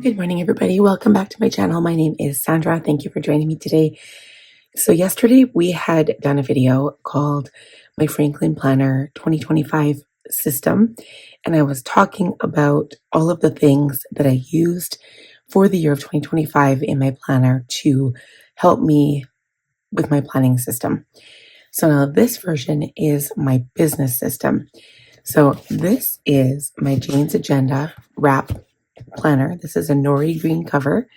Good morning, everybody. Welcome back to my channel. My name is Sandra. Thank you for joining me today. So yesterday we had done a video called My Franklin Planner 2025 System, and I was talking about all of the things that I used for the year of 2025 in my planner to help me with my planning system. So now this version is my business system. So this is my Jane's Agenda wrap planner. This is a nori green cover,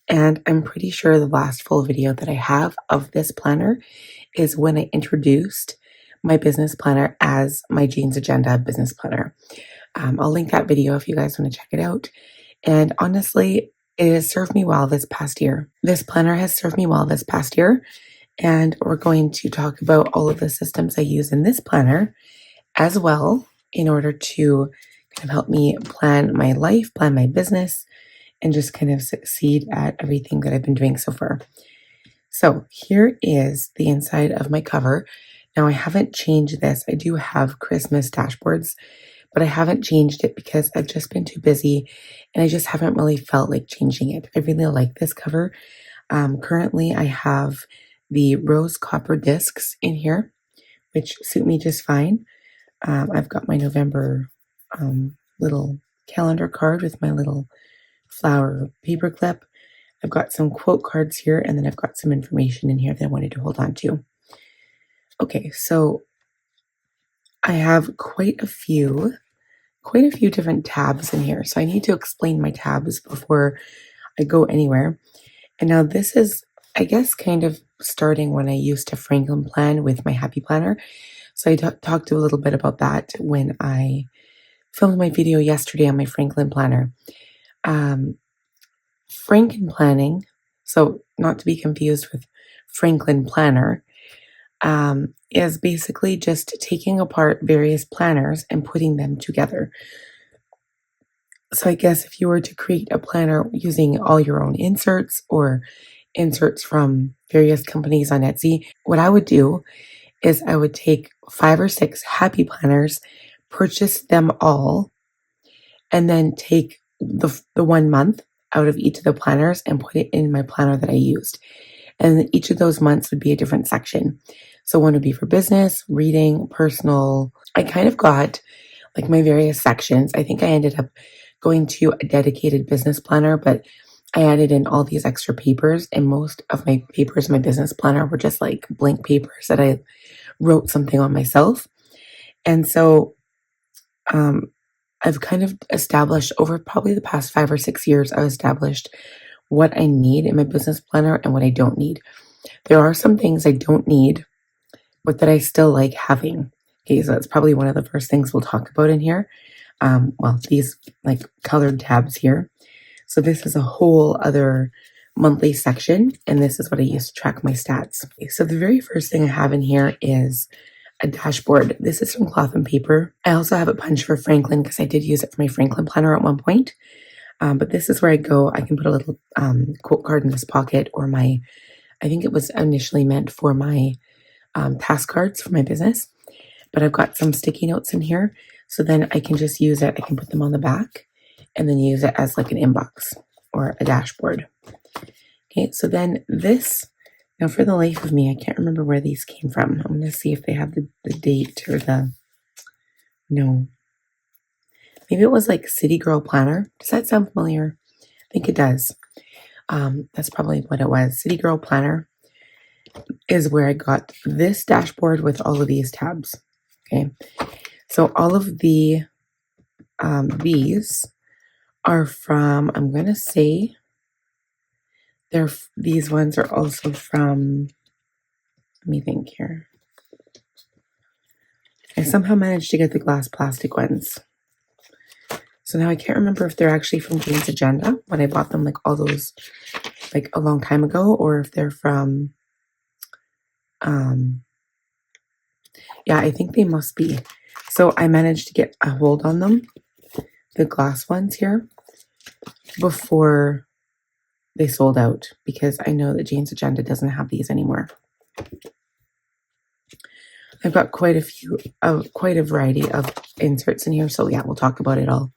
and I'm pretty sure the last full video that I have of this planner is when I introduced my business planner as my Jane's Agenda business planner. I'll link that video if you guys want to check it out. And honestly, it has served me well this past year. This planner has served me well this past year, and we're going to talk about all of the systems I use in this planner as well in order to kind of help me plan my life, plan my business, and just kind of succeed at everything that I've been doing so far. So here is the inside of my cover. Now I haven't changed this. I do have Christmas dashboards, but I haven't changed it because I've just been too busy and I just haven't really felt like changing it. I really like this cover. Currently I have the rose copper discs in here, which suit me just fine. I've got my November little calendar card with my little flower paper clip. I've got some quote cards here, and then I've got some information in here that I wanted to hold on to. Okay, so I have quite a few different tabs in here. So I need to explain my tabs before I go anywhere. And now this is, I guess, kind of starting when I used to Franklin plan with my Happy Planner. So I talked a little bit about that when I filmed my video yesterday on my Franklin Planner. Franken planning, so not to be confused with Franklin Planner, is basically just taking apart various planners and putting them together. So I guess if you were to create a planner using all your own inserts or inserts from various companies on Etsy, what I would do is I would take 5 or 6 happy planners, purchase them all, and then take the 1 month out of each of the planners and put it in my planner that I used. And each of those months would be a different section. So one would be for business, reading, personal. I kind of got like my various sections. I think I ended up going to a dedicated business planner, but I added in all these extra papers, and most of my papers in my business planner were just like blank papers that I wrote something on myself. And so I've kind of established over probably the past 5 or 6 years, I've established what I need in my business planner and what I don't need. There are some things I don't need, but that I still like having. Okay, so that's probably one of the first things we'll talk about in here. Well, these like colored tabs here. So this is a whole other monthly section, and this is what I use to track my stats. Okay, so the very first thing I have in here is a dashboard. This is from Cloth and Paper. I also have it punched for Franklin because I did use it for my Franklin planner at one point. But this is where I go. I can put a little quote card in this pocket, or I think it was initially meant for my task cards for my business. But I've got some sticky notes in here, so then I can just use it. I can put them on the back and then use it as like an inbox or a dashboard. Okay, so then this, now for the life of me, I can't remember where these came from. I'm going to see if they have the date or no. Maybe it was like City Girl Planner. Does that sound familiar? I think it does. That's probably what it was. City Girl Planner is where I got this dashboard with all of these tabs. Okay, so all of these are from, I'm going to say, these ones are also from, let me think here. I somehow managed to get the glass plastic ones. So now I can't remember if they're actually from Jane's Agenda when I bought them like all those like a long time ago, or if they're from, yeah, I think they must be. So I managed to get a hold on them, the glass ones here, before they sold out, because I know that Jane's Agenda doesn't have these anymore. I've got quite a variety of inserts in here, so yeah, we'll talk about it all.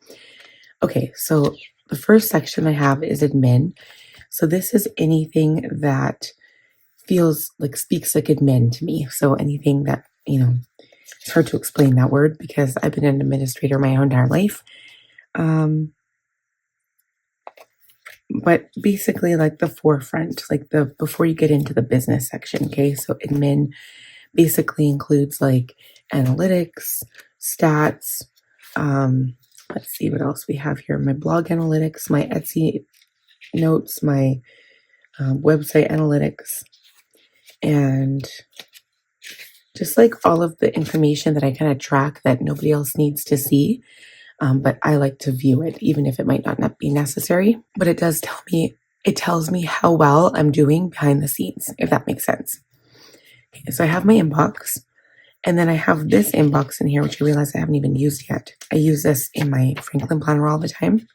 Okay, so the first section I have is admin. So this is anything that feels like speaks like admin to me. So anything that, it's hard to explain that word because I've been an administrator my whole entire life. But basically like the forefront, like before you get into the business section. Okay. So admin basically includes like analytics, stats. Let's see what else we have here. My blog analytics, my Etsy notes, my website analytics, and just like all of the information that I kind of track that nobody else needs to see. But I like to view it, even if it might not be necessary. But it tells me how well I'm doing behind the scenes, if that makes sense. Okay, so I have my inbox, and then I have this inbox in here, which I realize I haven't even used yet. I use this in my Franklin planner all the time.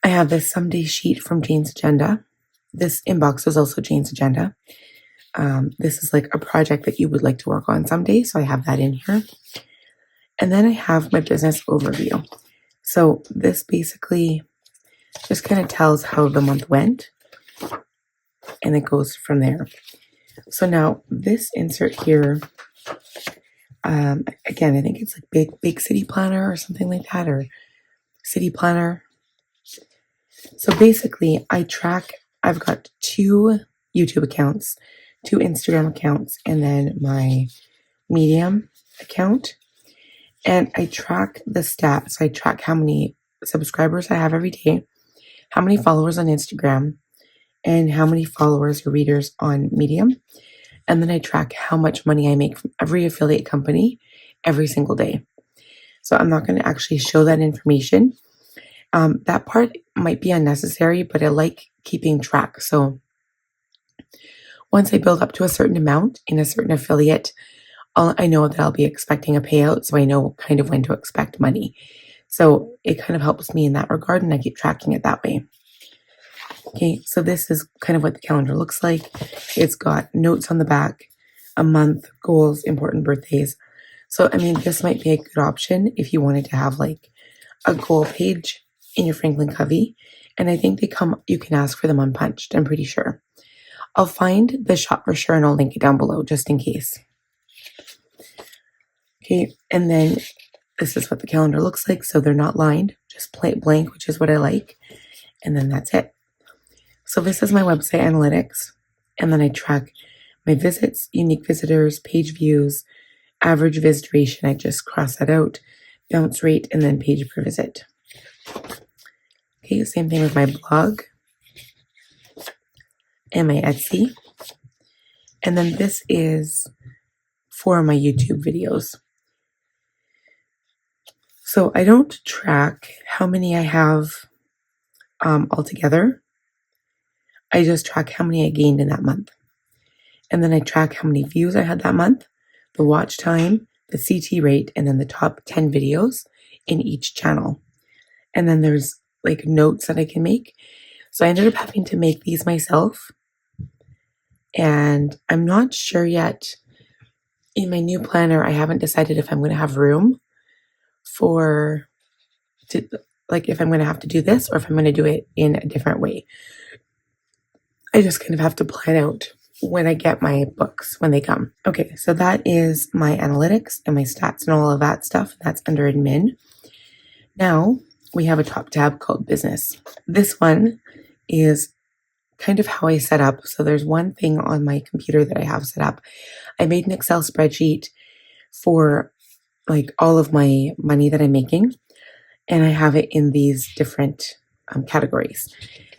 I have this someday sheet from Jane's Agenda. This inbox is also Jane's Agenda. This is like a project that you would like to work on someday, so I have that in here. And then I have my business overview. So this basically just kind of tells how the month went, and it goes from there. So now this insert here, again, I think it's like big city planner or something like that, or city planner. So basically I've got 2 YouTube accounts, 2 Instagram accounts, and then my Medium account. And I track the stats. I track how many subscribers I have every day, how many followers on Instagram, and how many followers or readers on Medium. And then I track how much money I make from every affiliate company every single day. So I'm not going to actually show that information. That part might be unnecessary, but I like keeping track. So once I build up to a certain amount in a certain affiliate, I know that I'll be expecting a payout, so I know kind of when to expect money. So it kind of helps me in that regard, and I keep tracking it that way. Okay, so this is kind of what the calendar looks like. It's got notes on the back, a month, goals, important birthdays. So, I mean, this might be a good option if you wanted to have like a goal page in your Franklin Covey. And I think you can ask for them unpunched, I'm pretty sure. I'll find the shop for sure and I'll link it down below just in case. Okay, and then this is what the calendar looks like. So they're not lined, just plain blank, which is what I like. And then that's it. So this is my website analytics. And then I track my visits, unique visitors, page views, average visit duration. I just cross that out, bounce rate, and then page per visit. Okay, same thing with my blog and my Etsy. And then this is for my YouTube videos. So I don't track how many I have altogether. I just track how many I gained in that month. And then I track how many views I had that month, the watch time, the CT rate, and then the top 10 videos in each channel. And then there's like notes that I can make. So I ended up having to make these myself. And I'm not sure yet. In my new planner, I haven't decided if I'm going to have room if I'm going to have to do this or if I'm going to do it in a different way. I just kind of have to plan out when I get my books, when they come. Okay, so that is my analytics and my stats and all of that stuff. That's under admin. Now we have a top tab called business. This one is kind of how I set up. So there's one thing on my computer that I have set up. I made an Excel spreadsheet for like all of my money that I'm making. And I have it in these different categories.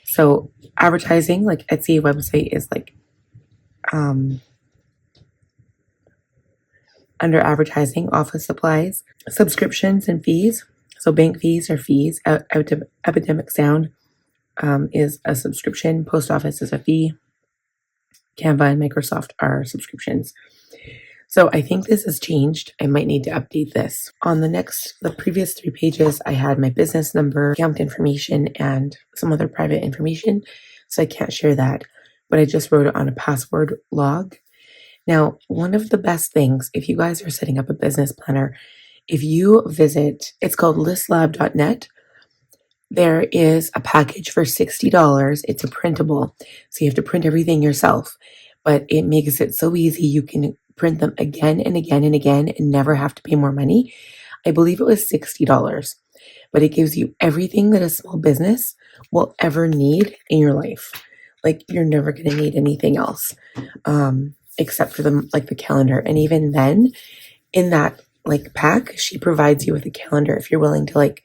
So advertising, like Etsy website is like under advertising, office supplies, subscriptions and fees. So bank fees are fees. Epidemic Sound is a subscription. Post office is a fee. Canva and Microsoft are subscriptions. So I think this has changed. I might need to update this. On the previous 3 pages, I had my business number, account information, and some other private information. So I can't share that, but I just wrote it on a password log. Now, one of the best things, if you guys are setting up a business planner, if you visit, it's called listlab.net. there is a package for $60. It's a printable, so you have to print everything yourself, but it makes it so easy. You can print them again and again and again and never have to pay more money. I believe it was $60, but it gives you everything that a small business will ever need in your life. Like, you're never going to need anything else, except for the calendar. And even then, in that like pack, she provides you with a calendar if you're willing to like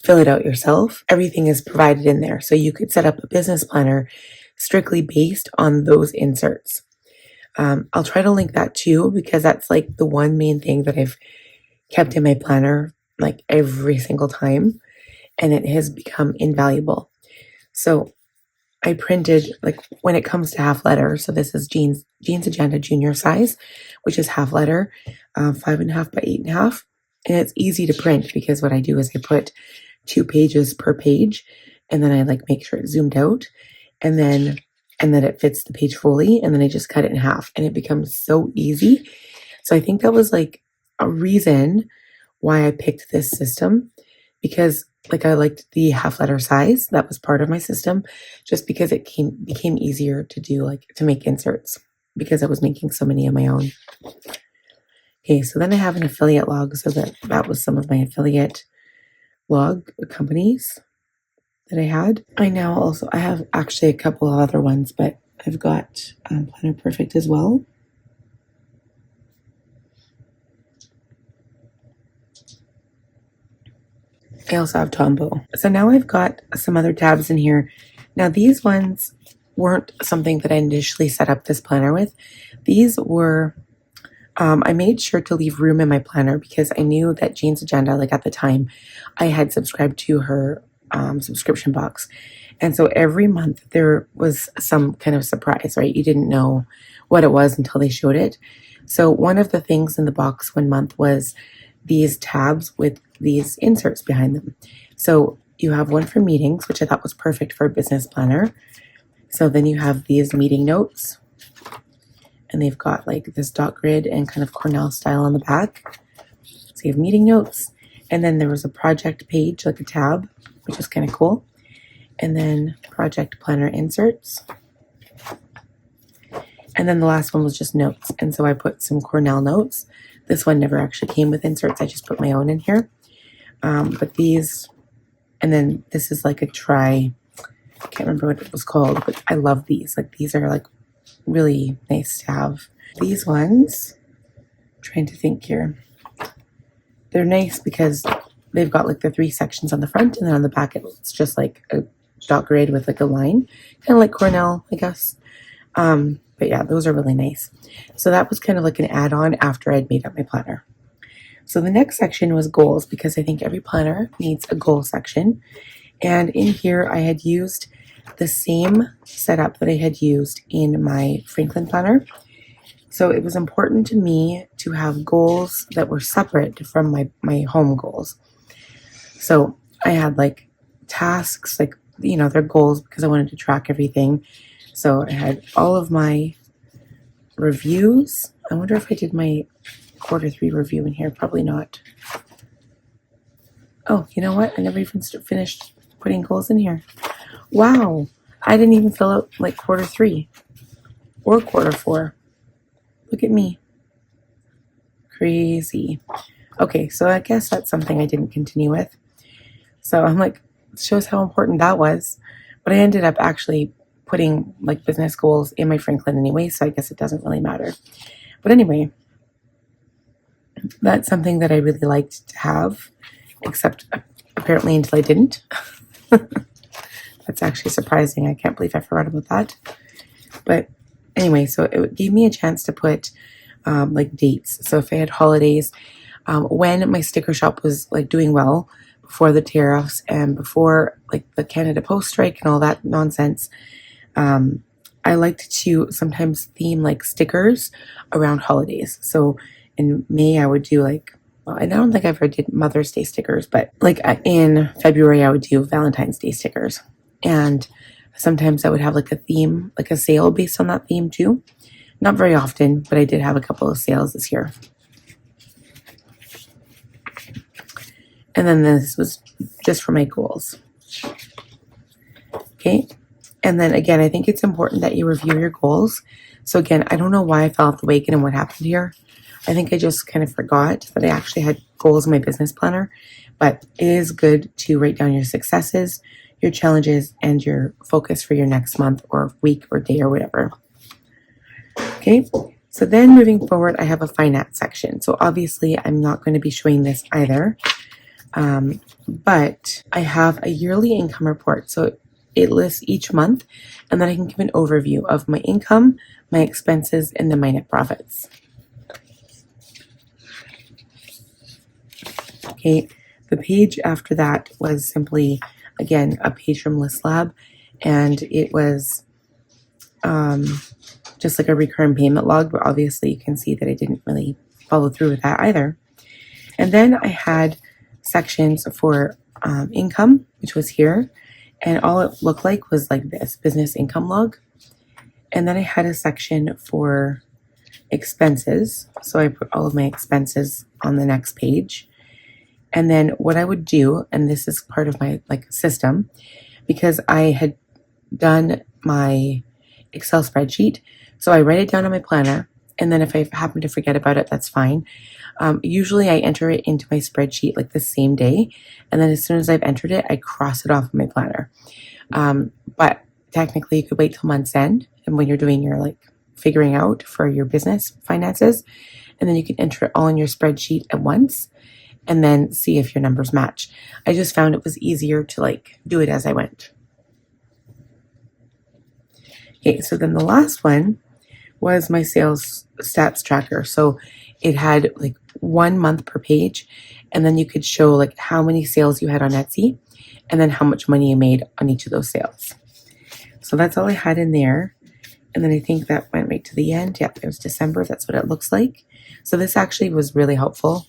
fill it out yourself. Everything is provided in there, so you could set up a business planner strictly based on those inserts. I'll try to link that too, because that's like the one main thing that I've kept in my planner like every single time, and it has become invaluable. So I printed, like, when it comes to half letter, so this is Jean's Agenda Junior size, which is half letter, 5.5 by 8.5. And it's easy to print because what I do is I put 2 pages per page, and then I like make sure it's zoomed out, and then it fits the page fully, and then I just cut it in half, and it becomes so easy. So I think that was like a reason why I picked this system, because like I liked the half letter size. That was part of my system, just because it became easier to do, like to make inserts, because I was making so many of my own. Okay, so then I have an affiliate log, so that was some of my affiliate log companies that I had. I have actually a couple of other ones, but I've got Planner Perfect as well. I also have Tombow. So now I've got some other tabs in here. Now these ones weren't something that I initially set up this planner with. These were, I made sure to leave room in my planner because I knew that Jean's Agenda, like at the time, I had subscribed to her subscription box. And so every month there was some kind of surprise, right? You didn't know what it was until they showed it. So one of the things in the box one month was these tabs with these inserts behind them. So you have one for meetings, which I thought was perfect for a business planner. So then you have these meeting notes, and they've got like this dot grid and kind of Cornell style on the back. So you have meeting notes, and then there was a project page, like a tab, which is kind of cool. And then project planner inserts. And then the last one was just notes. And so I put some Cornell notes. This one never actually came with inserts. I just put my own in here. But these, and then this is like a I can't remember what it was called, but I love these. Like, these are like really nice to have. These ones, I'm trying to think here. They're nice because they've got like the 3 sections on the front, and then on the back it's just like a dot grid with like a line, kind of like Cornell, I guess. But yeah, those are really nice. So that was kind of like an add-on after I'd made up my planner. So the next section was goals, because I think every planner needs a goal section. And in here I had used the same setup that I had used in my Franklin planner. So it was important to me to have goals that were separate from my home goals. So I had like tasks, like, you know, they're goals because I wanted to track everything. So I had all of my reviews. I wonder if I did my Q3 review in here. Probably not. Oh, you know what? I never even finished putting goals in here. Wow. I didn't even fill out like Q3 or Q4. Look at me. Crazy. Okay, so I guess that's something I didn't continue with. So I'm like, it shows how important that was. But I ended up actually putting like business goals in my Franklin anyway, so I guess it doesn't really matter. But anyway, that's something that I really liked to have, except apparently until I didn't. That's actually surprising. I can't believe I forgot about that. But anyway, so it gave me a chance to put like dates. So if I had holidays, when my sticker shop was like doing well before the tariffs and before like the Canada Post strike and all that nonsense, I liked to sometimes theme like stickers around holidays. So in May I would do like, well, I don't think I ever did Mother's Day stickers, but like in February I would do Valentine's Day stickers. And sometimes I would have like a theme, like a sale based on that theme too. Not very often, but I did have a couple of sales this year. And then this was just for my goals. Okay. And then again, I think it's important that you review your goals. So again, I don't know why I fell off the wagon and what happened here. I think I just kind of forgot that I actually had goals in my business planner, but it is good to write down your successes, your challenges, and your focus for your next month or week or day or whatever. Okay, so then moving forward, I have a finance section. So obviously I'm not going to be showing this either, but I have a yearly income report. So it lists each month, and then I can give an overview of my income, my expenses, and then my net profits. Okay, the page after that was simply, again, a page from List Lab, and it was just like a recurring payment log, but obviously you can see that I didn't really follow through with that either. And then I had sections for income, which was here, and all it looked like was like this, business income log. And then I had a section for expenses, so I put all of my expenses on the next page. And then what I would do, and this is part of my like system, because I had done my Excel spreadsheet, so I write it down on my planner, and then if I happen to forget about it, that's fine. Usually I enter it into my spreadsheet like the same day, and then as soon as I've entered it, I cross it off of my planner. But technically you could wait till month's end, and when you're doing your like figuring out for your business finances, and then you can enter it all in your spreadsheet at once, and then see if your numbers match. I just found it was easier to like do it as I went. Okay, so then the last one was my sales stats tracker. So it had like 1 month per page, and then you could show like how many sales you had on Etsy, and then how much money you made on each of those sales. So that's all I had in there. And then I think that went right to the end. Yep, it was December. That's what it looks like. So this actually was really helpful.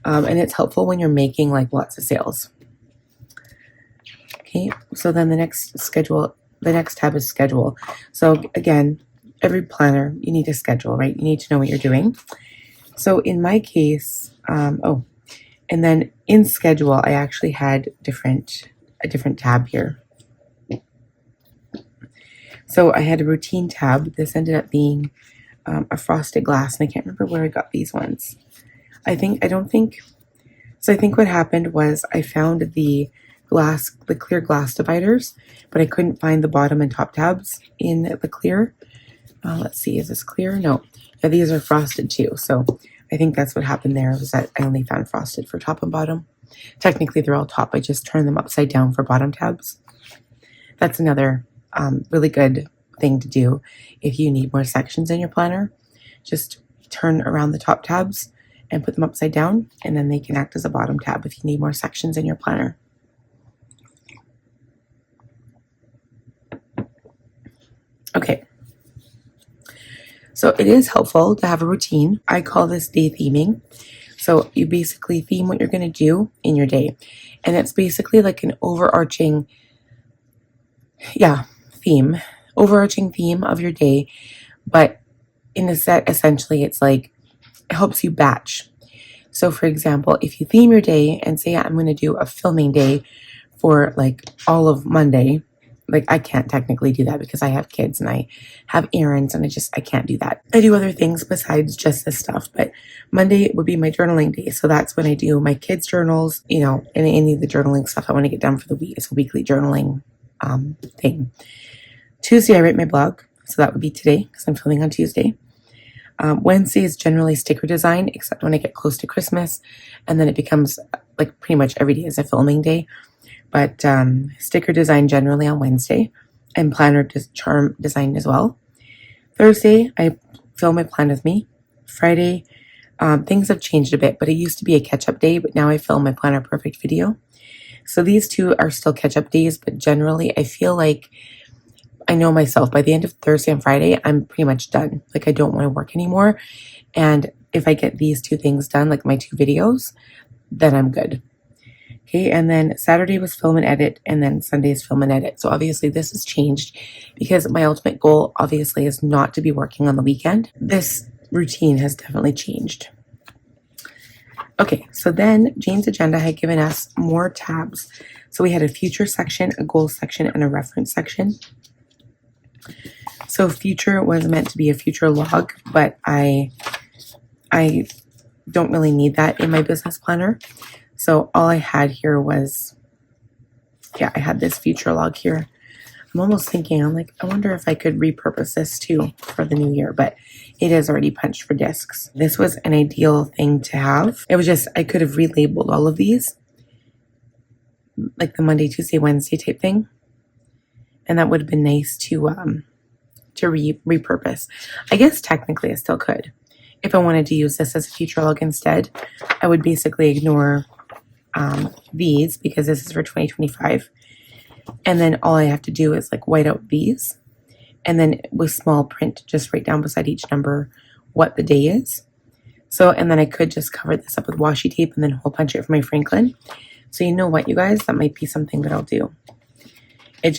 And it's helpful when you're making like lots of sales. Okay, so then the next tab is schedule. So again, every planner, you need a schedule, right? You need to know what you're doing. So in my case, and then in schedule, I actually had a different tab here. So I had a routine tab. This ended up being a frosted glass, and I can't remember where I got these ones. I think what happened was I found the clear glass dividers, but I couldn't find the bottom and top tabs in the clear. Let's see, is this clear? No. Yeah, these are frosted too. So I think that's what happened there, was that I only found frosted for top and bottom. Technically, they're all top. I just turned them upside down for bottom tabs. That's another really good thing to do if you need more sections in your planner. Just turn around the top tabs and put them upside down, and then they can act as a bottom tab if you need more sections in your planner. Okay. So it is helpful to have a routine. I call this day theming. So you basically theme what you're going to do in your day. And it's basically like an overarching theme of your day. But in a set, essentially, it's like, it helps you batch. So for example, if you theme your day and say, I'm going to do a filming day for like all of Monday, like I can't technically do that because I have kids and I have errands and I can't do that. I do other things besides just this stuff, but Monday would be my journaling day. So that's when I do my kids' journals, and any of the journaling stuff I want to get done for the week. It's a weekly journaling thing. Tuesday, I write my blog. So that would be today because I'm filming on Tuesday. Wednesday is generally sticker design, except when I get close to Christmas, and then it becomes like pretty much every day is a filming day. But sticker design generally on Wednesday, and planner charm design as well. Thursday, I film my plan with me. Friday, things have changed a bit, but it used to be a catch-up day, but now I film my Planner Perfect video. So these two are still catch-up days, but generally I feel like I know myself. By the end of Thursday and Friday, I'm pretty much done. Like I don't want to work anymore. And if I get these two things done, like my 2 videos, then I'm good. Okay, and then Saturday was film and edit, and then Sunday is film and edit. So obviously this has changed because my ultimate goal obviously is not to be working on the weekend. This routine has definitely changed. Okay, so then Jane's agenda had given us more tabs. So we had a future section, a goals section, and a reference section. So future was meant to be a future log, but I don't really need that in my business planner. So all I had here was, I had this future log here. I'm almost thinking, I'm like, I wonder if I could repurpose this too for the new year, but it is already punched for discs. This was an ideal thing to have. It was just, I could have relabeled all of these, like the Monday, Tuesday, Wednesday type thing. And that would have been nice to repurpose. I guess technically I still could. If I wanted to use this as a future log instead, I would basically ignore these because this is for 2025. And then all I have to do is like white out these. And then with small print, just write down beside each number what the day is. So, and then I could just cover this up with washi tape and then hole punch it for my Franklin. So you know what, you guys, that might be something that I'll do. It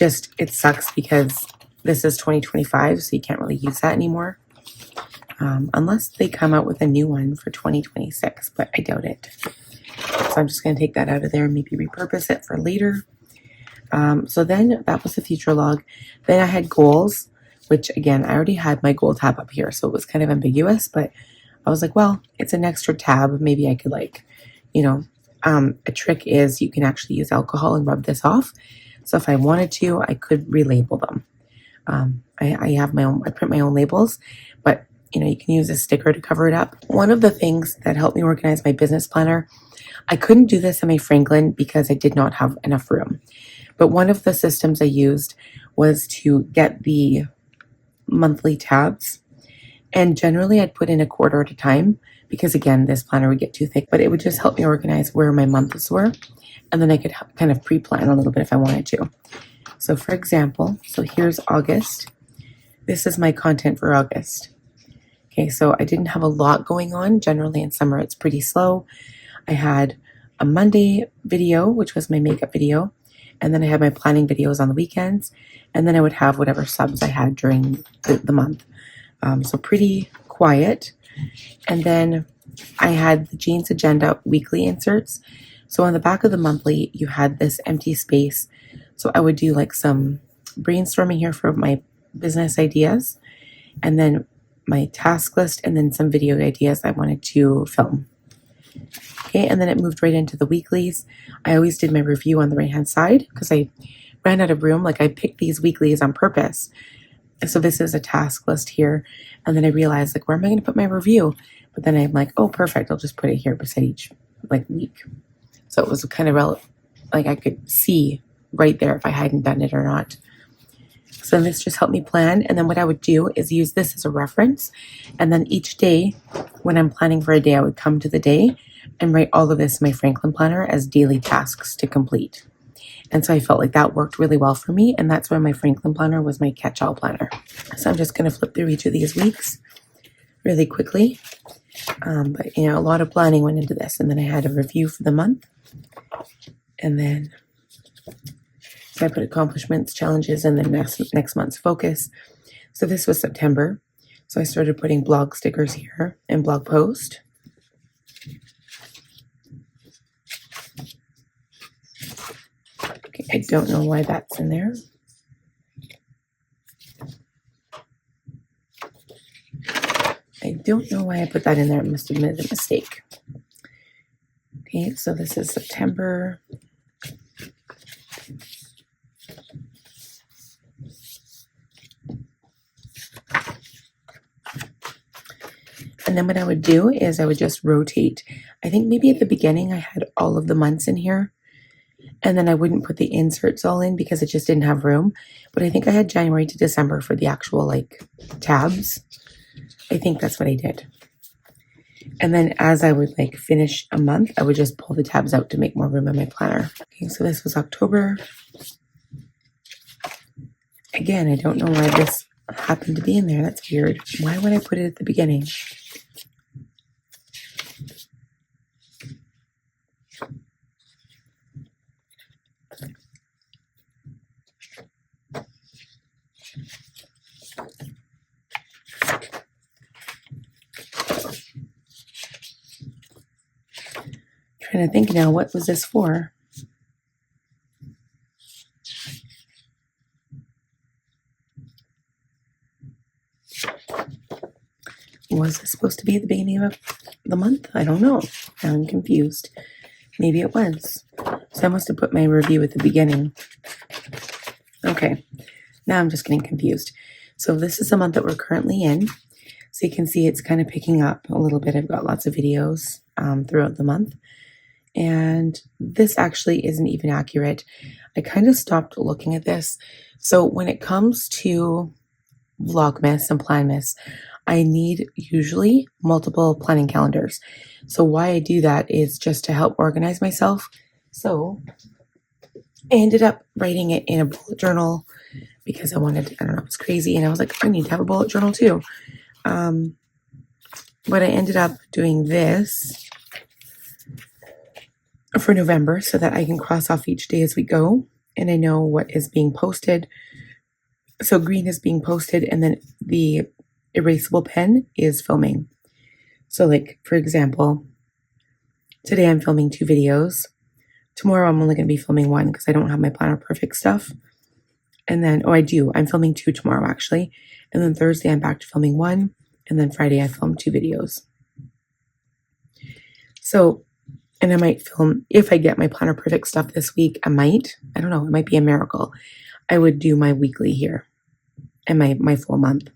sucks because this is 2025, so you can't really use that anymore. Unless they come out with a new one for 2026, but I doubt it. So I'm just going to take that out of there and maybe repurpose it for later. So then that was the future log. Then I had goals, which again, I already had my goal tab up here, so it was kind of ambiguous, but I was like, well, it's an extra tab. Maybe I could a trick is you can actually use alcohol and rub this off. So if I wanted to, I could relabel them. I have my own, I print my own labels, but you can use a sticker to cover it up. One of the things that helped me organize my business planner, I couldn't do this in my Franklin because I did not have enough room. But one of the systems I used was to get the monthly tabs. And generally I'd put in a quarter at a time because again, this planner would get too thick, but it would just help me organize where my months were. And then I could kind of pre-plan a little bit if I wanted to. So for example, here's August. This is my content for August. Okay, so I didn't have a lot going on. Generally in summer, it's pretty slow. I had a Monday video, which was my makeup video. And then I had my planning videos on the weekends. And then I would have whatever subs I had during the month. So pretty quiet. And then I had the Jane's Agenda weekly inserts. So on the back of the monthly, you had this empty space. So I would do like some brainstorming here for my business ideas. And then my task list and then some video ideas I wanted to film. Okay, and then it moved right into the weeklies. I always did my review on the right-hand side because I ran out of room. Like I picked these weeklies on purpose. So this is a task list here. And then I realized where am I going to put my review? But then I'm like, oh, perfect. I'll just put it here beside each week. So it was kind of I could see right there if I hadn't done it or not. So this just helped me plan. And then what I would do is use this as a reference. And then each day when I'm planning for a day, I would come to the day and write all of this in my Franklin planner as daily tasks to complete. And so I felt like that worked really well for me. And that's why my Franklin planner was my catch-all planner. So I'm just going to flip through each of these weeks really quickly. But a lot of planning went into this. And then I had a review for the month. And then I put accomplishments, challenges, and then next month's focus. So this was September. So I started putting blog stickers here and blog post. Okay, I don't know why that's in there. I don't know why I put that in there. It must have been a mistake. Okay, so this is September. And then what I would do is I would just rotate. I think maybe at the beginning I had all of the months in here. And then I wouldn't put the inserts all in because it just didn't have room. But I think I had January to December for the actual tabs. I think that's what I did. And then as I would finish a month, I would just pull the tabs out to make more room in my planner. Okay, so this was October. Again, I don't know why this happened to be in there. That's weird. Why would I put it at the beginning? trying to think now, what was this for? Was it supposed to be at the beginning of the month? I don't know. I'm confused. Maybe it was. So I must have put my review at the beginning. Okay, now I'm just getting confused. So this is the month that we're currently in. So you can see it's kind of picking up a little bit. I've got lots of videos throughout the month. And this actually isn't even accurate. I kind of stopped looking at this. So when it comes to Vlogmas and Planmas, I need usually multiple planning calendars. So why I do that is just to help organize myself. So I ended up writing it in a bullet journal because I wanted to, I don't know, it's crazy. And I was like, I need to have a bullet journal too. But I ended up doing this for November so that I can cross off each day as we go. And I know what is being posted. So green is being posted, and then the erasable pen is filming. So like, for example, today I'm filming 2 videos. Tomorrow I'm only going to be filming 1 because I don't have my Planner Perfect stuff. And then, oh, I do. I'm filming 2 tomorrow actually. And then Thursday I'm back to filming 1. And then Friday I film 2 videos. So, and I might film, if I get my Planner Perfect stuff this week, I don't know, it might be a miracle. I would do my weekly here and my full month.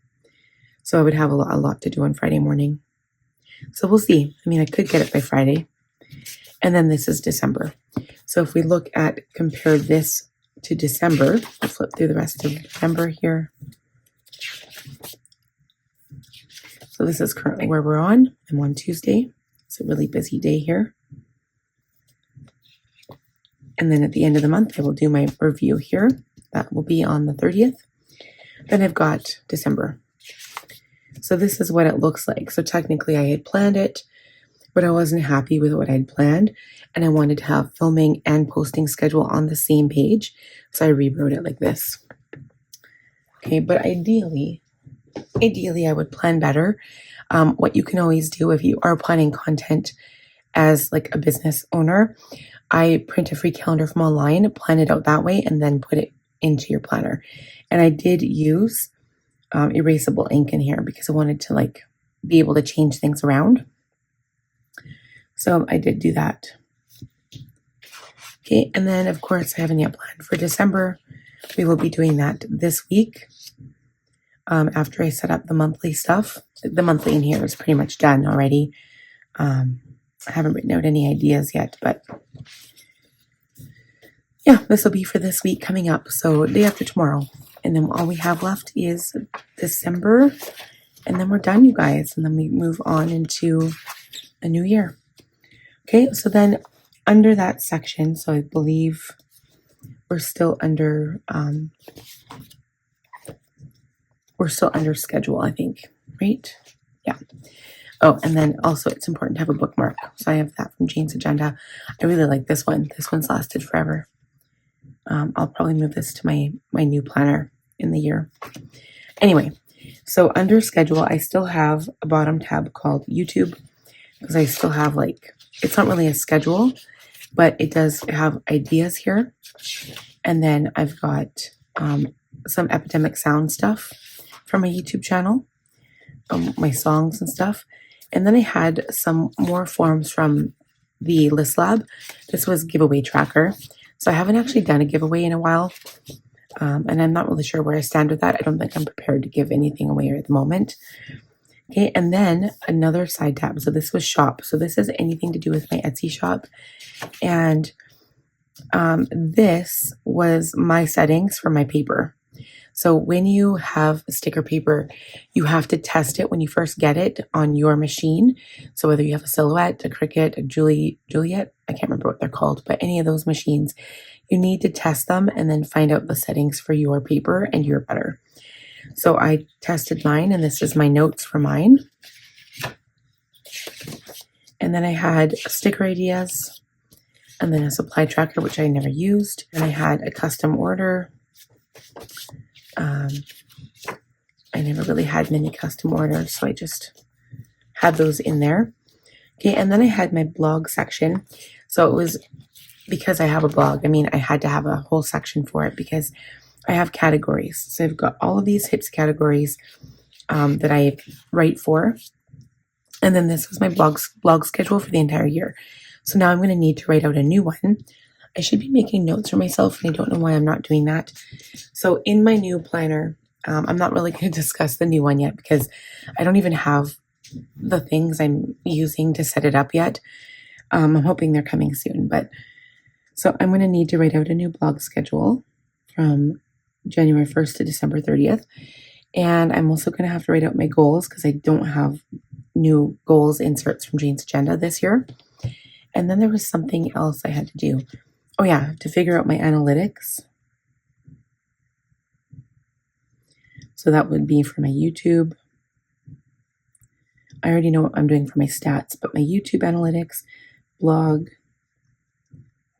So I would have a lot to do on Friday morning. So we'll see. I mean, I could get it by Friday. And then this is December. So if we look at, compare this to December, I'll flip through the rest of December here. So this is currently where we're on. I'm on Tuesday. It's a really busy day here. And then at the end of the month, I will do my review here. That will be on the 30th. Then I've got December. So this is what it looks like. So technically I had planned it, but I wasn't happy with what I'd planned. And I wanted to have filming and posting schedule on the same page. So I rewrote it like this. Okay, but ideally I would plan better. What you can always do if you are planning content as like a business owner, I print a free calendar from online, plan it out that way, and then put it into your planner. And I did use erasable ink in here because I wanted to like be able to change things around. So I did do that. Okay, and then of course I haven't yet planned for December. We will be doing that this week. After I set up the monthly stuff. The monthly in here is pretty much done already. I haven't written out any ideas yet, but yeah, this will be for this week coming up. So day after tomorrow. And then all we have left is December. And then we're done, you guys. And then we move on into a new year. Okay, so then under that section, so I believe we're still under schedule, I think, right? Yeah. Oh, and then also it's important to have a bookmark. So I have that from Jane's Agenda. I really like this one. This one's lasted forever. I'll probably move this to my new planner in the year. Anyway, so under schedule, I still have a bottom tab called YouTube because I still have like, it's not really a schedule, but it does have ideas here. And then I've got some epidemic sound stuff from my YouTube channel, my songs and stuff. And then I had some more forms from the List Lab. This was giveaway tracker. So I haven't actually done a giveaway in a while. And I'm not really sure where I stand with that. I don't think I'm prepared to give anything away at the moment. Okay, and then another side tab. So this was shop. So this is anything to do with my Etsy shop. And this was my settings for my paper. So when you have sticker paper, you have to test it when you first get it on your machine. So whether you have a Silhouette, a Cricut, a Juliet, I can't remember what they're called, but any of those machines, you need to test them and then find out the settings for your paper and your butter. So I tested mine, and this is my notes for mine. And then I had sticker ideas, and then a supply tracker, which I never used. And I had a custom order. I never really had many custom orders, so I just had those in there. Okay, and then I had my blog section. So it was because I have a blog. I mean, I had to have a whole section for it because I have categories. So I've got all of these HIPS categories that I write for. And then this was my blog schedule for the entire year. So now I'm going to need to write out a new one. I should be making notes for myself, and I don't know why I'm not doing that. So in my new planner, I'm not really going to discuss the new one yet because I don't even have the things I'm using to set it up yet. I'm hoping they're coming soon. But so I'm going to need to write out a new blog schedule from January 1st to December 30th. And I'm also going to have to write out my goals because I don't have new goals inserts from Jane's Agenda this year. And then there was something else I had to do. Oh yeah, to figure out my analytics. So that would be for my YouTube. I already know what I'm doing for my stats, but my YouTube analytics, blog,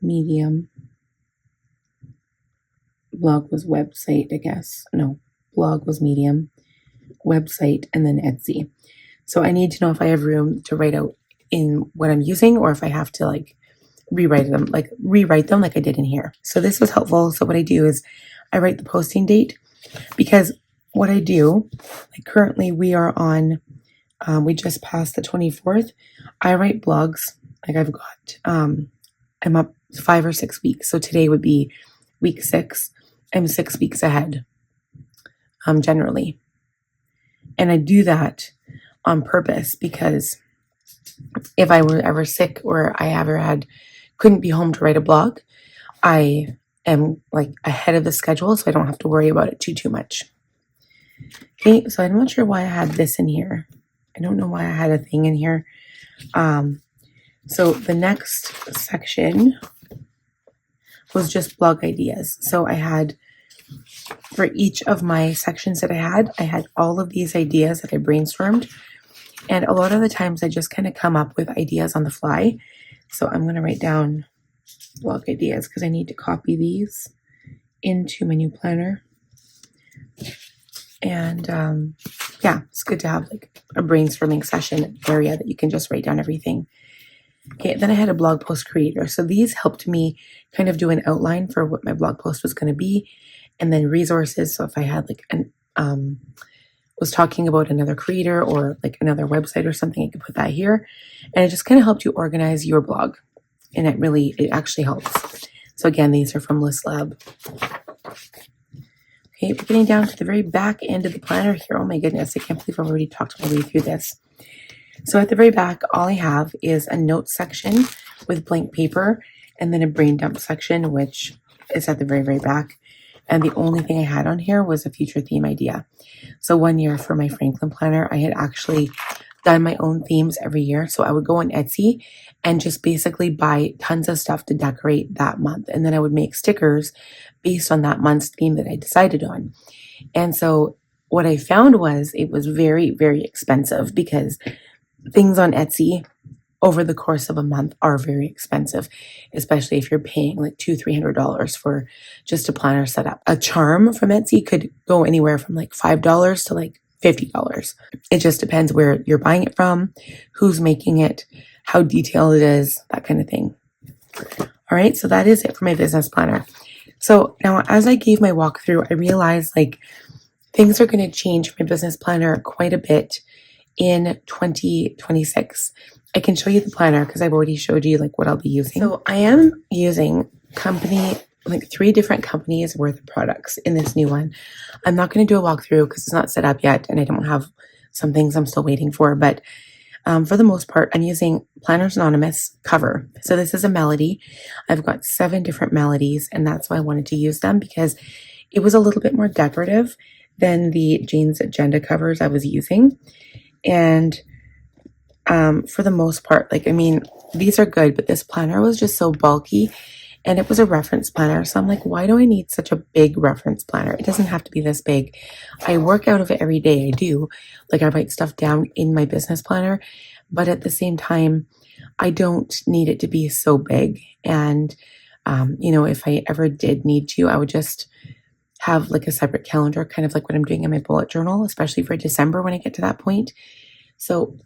Medium. Blog was website, I guess. No, blog was Medium, website, and then Etsy. So I need to know if I have room to write out in what I'm using or if I have to like rewrite them like I did in here. So this was helpful. So what I do is I write the posting date because what I do, like currently we are on, we just passed the 24th. I write blogs. Like I've got, I'm up 5 or 6 weeks. So today would be week 6. I'm 6 weeks ahead, generally. And I do that on purpose because if I were ever sick or I ever couldn't be home to write a blog, I am like ahead of the schedule, so I don't have to worry about it too much. Okay, so I'm not sure why I had this in here. I don't know why I had a thing in here. So the next section was just blog ideas. So I had, for each of my sections that I had all of these ideas that I brainstormed. And a lot of the times I just kind of come up with ideas on the fly. So I'm going to write down blog ideas because I need to copy these into my new planner. And yeah, it's good to have like a brainstorming session area that you can just write down everything. Okay, then I had a blog post creator. So these helped me kind of do an outline for what my blog post was going to be. And then resources. So if I had like was talking about another creator or like another website or something, I could put that here. And it just kind of helped you organize your blog. And it actually helps. So again, these are from List Lab. Okay, we're getting down to the very back end of the planner here. Oh my goodness, I can't believe I've already talked my way through this. So at the very back, all I have is a notes section with blank paper and then a brain dump section, which is at the very, very back. And the only thing I had on here was a future theme idea. So one year for my Franklin planner, I had actually done my own themes every year. So I would go on Etsy and just basically buy tons of stuff to decorate that month. And then I would make stickers based on that month's theme that I decided on. And so what I found was it was very, very expensive because things on Etsy over the course of a month are very expensive, especially if you're paying like $200-300 for just a planner setup. A charm from Etsy could go anywhere from like $5 to like $50. It just depends where you're buying it from, who's making it, how detailed it is, that kind of thing. All right, so that is it for my business planner. So now as I gave my walkthrough, I realized like things are going to change my business planner quite a bit in 2026. I can show you the planner because I've already showed you like what I'll be using. So I am using like 3 different companies worth of products in this new one. I'm not going to do a walkthrough because it's not set up yet and I don't have some things I'm still waiting for. But for the most part, I'm using Planners Anonymous cover. So this is a melody. I've got 7 different melodies and that's why I wanted to use them because it was a little bit more decorative than the Jane's Agenda covers I was using. And for the most part, like, I mean, these are good, but this planner was just so bulky and it was a reference planner. So I'm like, why do I need such a big reference planner? It doesn't have to be this big. I work out of it every day. I do. Like I write stuff down in my business planner, but at the same time, I don't need it to be so big. And, if I ever did need to, I would just have like a separate calendar, kind of like what I'm doing in my bullet journal, especially for December when I get to that point. So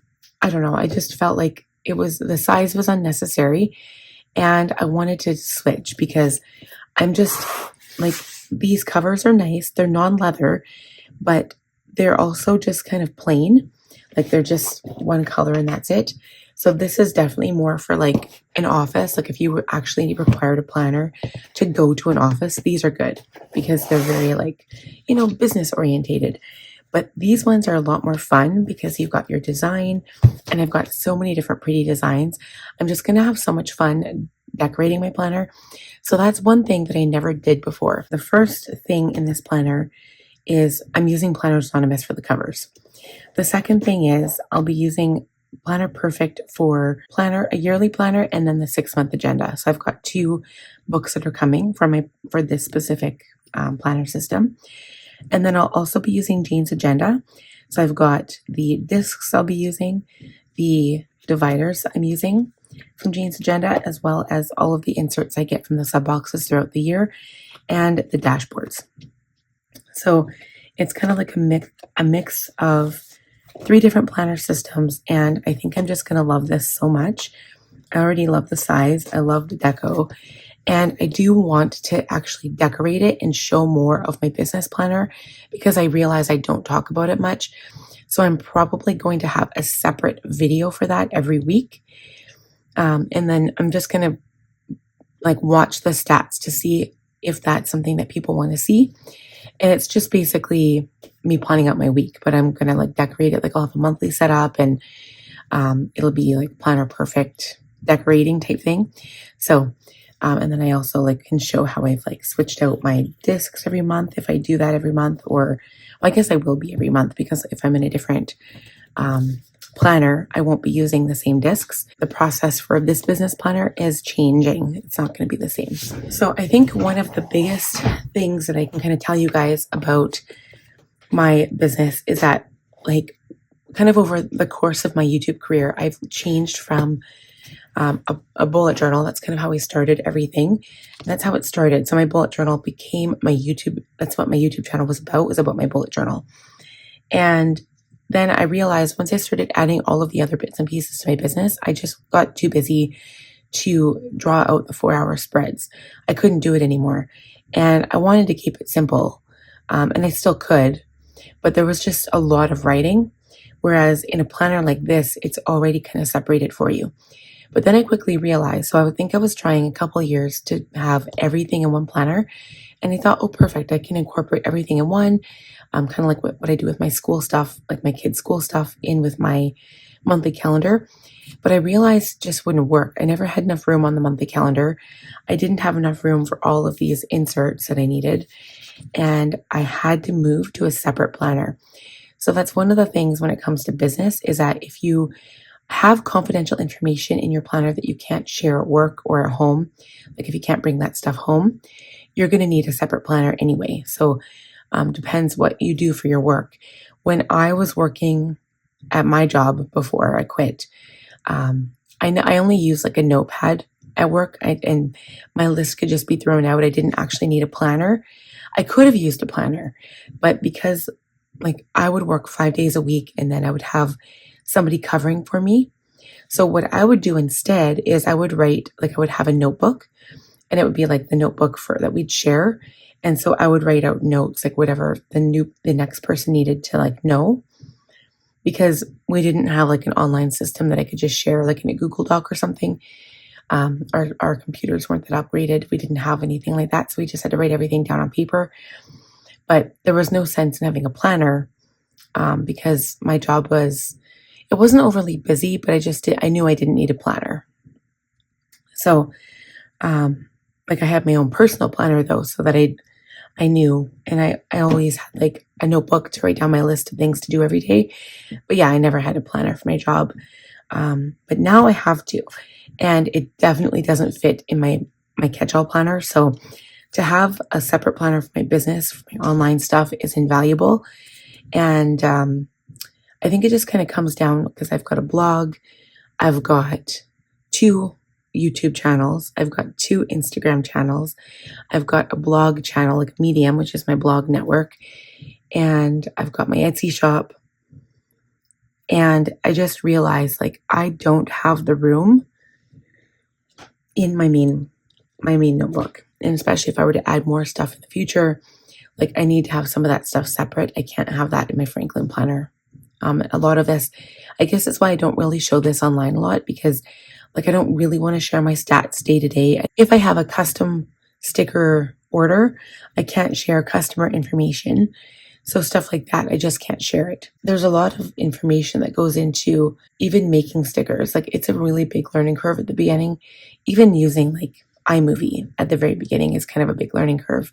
I don't know. I just felt like the size was unnecessary And I wanted to switch because I'm just like, these covers are nice. They're non-leather, but they're also just kind of plain. Like they're just one color and that's it. So this is definitely more for like an office. Like if you were actually required a planner to go to an office, these are good because they're very like, business orientated. But these ones are a lot more fun because you've got your design and I've got so many different pretty designs. I'm just going to have so much fun decorating my planner. So that's one thing that I never did before. The first thing in this planner is I'm using Planners Anonymous for the covers. The second thing is I'll be using Planner Perfect for a yearly planner, and then the 6-month agenda. So I've got 2 books that are coming for this specific planner system. And then I'll also be using Jane's agenda. So I've got the discs I'll be using, the dividers I'm using from Jane's agenda, as well as all of the inserts I get from the sub boxes throughout the year and the dashboards. So it's kind of like a mix of 3 different planner systems, and I think I'm just going to love this so much. I already love the size. I love the deco, and I do want to actually decorate it and show more of my business planner because I realize I don't talk about it much. So I'm probably going to have a separate video for that every week. And then I'm just going to like watch the stats to see if that's something that people want to see. And it's just basically me planning out my week, but I'm going to like decorate it. Like I'll have a monthly setup and it'll be like planner perfect decorating type thing. So, and then I also like can show how I've like switched out my discs every month. If I do that every month, or well, I guess I will be every month because if I'm in a different planner, I won't be using the same discs. The process for this business planner is changing. It's not going to be the same. So I think one of the biggest things that I can kind of tell you guys about my business is that like kind of over the course of my YouTube career, I've changed from a bullet journal. That's kind of how I started everything. That's how it started. So my bullet journal became my YouTube. That's what my YouTube channel was about my bullet journal. And then I realized once I started adding all of the other bits and pieces to my business, I just got too busy to draw out the 4-hour spreads. I couldn't do it anymore. And I wanted to keep it simple. And I still could, but there was just a lot of writing. Whereas in a planner like this, it's already kind of separated for you. But then I quickly realized, so I would think I was trying a couple years to have everything in one planner. And I thought, oh, perfect. I can incorporate everything in one. Kind of like what I do with my school stuff, like my kids' school stuff in with my monthly calendar. But I realized it just wouldn't work. I never had enough room on the monthly calendar. I didn't have enough room for all of these inserts that I needed. And I had to move to a separate planner. So that's one of the things when it comes to business is that if you have confidential information in your planner that you can't share at work or at home, like if you can't bring that stuff home, you're going to need a separate planner anyway. So depends what you do for your work. When I was working at my job before I quit, I only use like a notepad at work, and my list could just be thrown out. I didn't actually need a planner. I could have used a planner, but because like I would work 5 days a week and then I would have somebody covering for me. So what I would do instead is I would have a notebook, and it would be like the notebook that we'd share. And so I would write out notes, like whatever the next person needed to like know, because we didn't have like an online system that I could just share like in a Google Doc or something. Our computers weren't that upgraded. We didn't have anything like that. So we just had to write everything down on paper. But there was no sense in having a planner because my job it wasn't overly busy, but I knew I didn't need a planner. So like I had my own personal planner though, so that I knew, and I always had like a notebook to write down my list of things to do every day. But yeah, I never had a planner for my job. But now I have to, and it definitely doesn't fit in my catch-all planner. So to have a separate planner for my business, for my online stuff is invaluable. And I think it just kind of comes down because I've got a blog, I've got 2 YouTube channels, I've got 2 Instagram channels, I've got a blog channel like Medium, which is my blog network, and I've got my Etsy shop. And I just realized like I don't have the room in my main notebook. And especially if I were to add more stuff in the future, like I need to have some of that stuff separate. I can't have that in my Franklin planner. A lot of this, I guess that's why I don't really show this online a lot, because like I don't really want to share my stats day to day. If I have a custom sticker order, I can't share customer information. So stuff like that, I just can't share it. There's a lot of information that goes into even making stickers. Like it's a really big learning curve at the beginning. Even using like iMovie at the very beginning is kind of a big learning curve.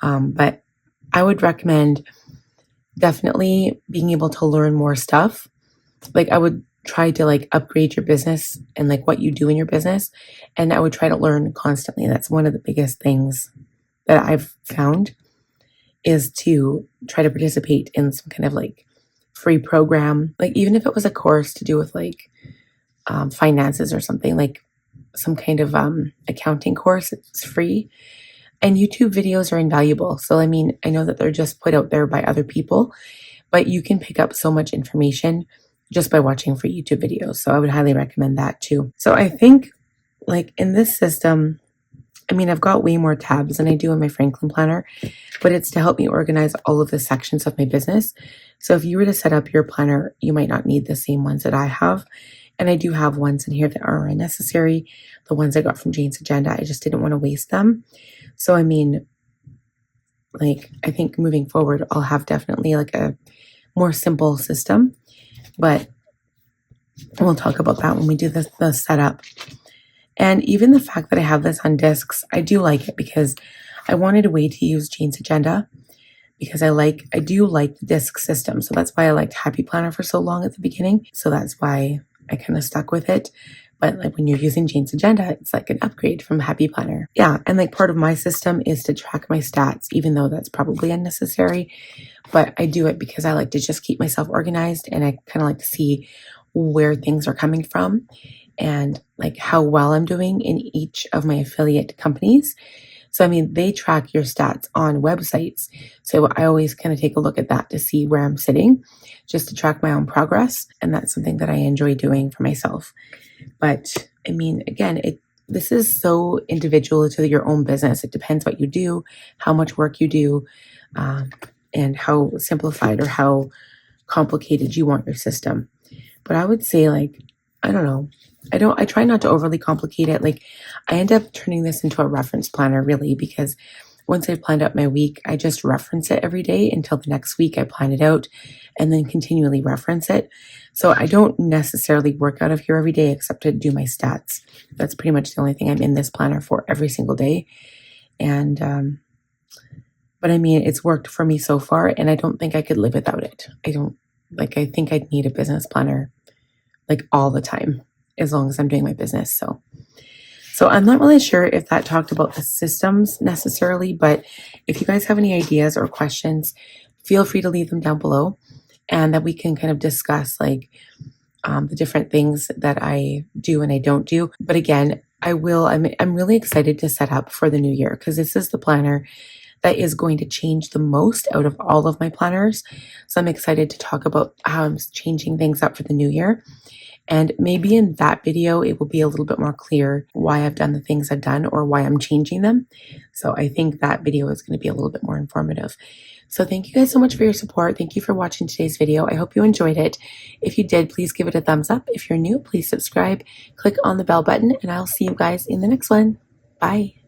But I would recommend definitely being able to learn more stuff. Like I would try to like upgrade your business and like what you do in your business. And I would try to learn constantly. That's one of the biggest things that I've found, is to try to participate in some kind of like free program. Like even if it was a course to do with like finances or something, like some kind of accounting course, it's free. And YouTube videos are invaluable. So, I mean, I know that they're just put out there by other people, but you can pick up so much information just by watching free YouTube videos. So I would highly recommend that too. So I think like in this system, I mean, I've got way more tabs than I do in my Franklin planner, but it's to help me organize all of the sections of my business. So if you were to set up your planner, you might not need the same ones that I have. And I do have ones in here that are unnecessary. The ones I got from Jane's Agenda, I just didn't want to waste them. So, I mean, like, I think moving forward, I'll have definitely like a more simple system, but we'll talk about that when we do the setup. And even the fact that I have this on discs, I do like it because I wanted a way to use Jane's Agenda, because I do like the disc system. So that's why I liked Happy Planner for so long at the beginning. So that's why I kind of stuck with it. But like when you're using Jane's Agenda, it's like an upgrade from Happy Planner. Yeah, and like part of my system is to track my stats, even though that's probably unnecessary. But I do it because I like to just keep myself organized, and I kind of like to see where things are coming from and like how well I'm doing in each of my affiliate companies. So, I mean, they track your stats on websites. So I always kind of take a look at that to see where I'm sitting, just to track my own progress. And that's something that I enjoy doing for myself. But I mean, again, this is so individual to your own business. It depends what you do, how much work you do, and how simplified or how complicated you want your system. But I would say, like, I don't know. I try not to overly complicate it. Like, I end up turning this into a reference planner, really, because once I've planned out my week, I just reference it every day until the next week I plan it out and then continually reference it. So I don't necessarily work out of here every day except to do my stats. That's pretty much the only thing I'm in this planner for every single day. And, but I mean, it's worked for me so far, and I don't think I could live without it. I think I'd need a business planner like all the time, as long as I'm doing my business. So I'm not really sure if that talked about the systems necessarily, but if you guys have any ideas or questions, feel free to leave them down below, and that we can kind of discuss like the different things that I do and I don't do. But again, I'm really excited to set up for the new year, because this is the planner that is going to change the most out of all of my planners. So I'm excited to talk about how I'm changing things up for the new year. And maybe in that video, it will be a little bit more clear why I've done the things I've done or why I'm changing them. So I think that video is going to be a little bit more informative. So thank you guys so much for your support. Thank you for watching today's video. I hope you enjoyed it. If you did, please give it a thumbs up. If you're new, please subscribe, click on the bell button, and I'll see you guys in the next one. Bye.